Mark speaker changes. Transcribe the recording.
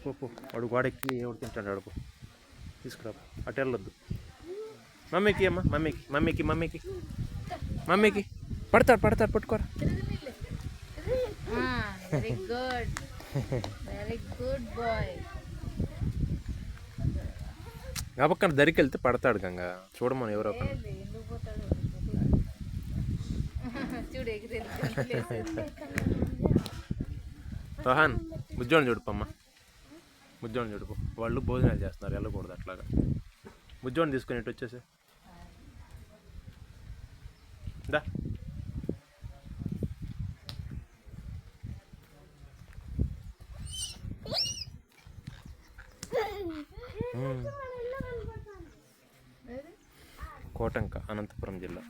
Speaker 1: పో వాడు గోడెక్కి ఎవడు తింటాడు అడుపు తీసుకురా అటు వెళ్ళొద్దు. మమ్మీకి అమ్మ మమ్మీకి పడతాడు పట్టుకోరా.
Speaker 2: Very good bye.
Speaker 1: గబక్కన దరికి వెళ్తే పడతాడు గంగా, చూడమని ఎవరో రోహన్ బుజ్జోని చూడుపమ్మ, బుజ్జోని చూడుపు. వాళ్ళు భోజనాలు చేస్తున్నారు, వెళ్ళకూడదు అట్లాగా. బుజ్జోని తీసుకుని ఇటు వచ్చేసి దా. కోటంక, అనంతపురం జిల్లా.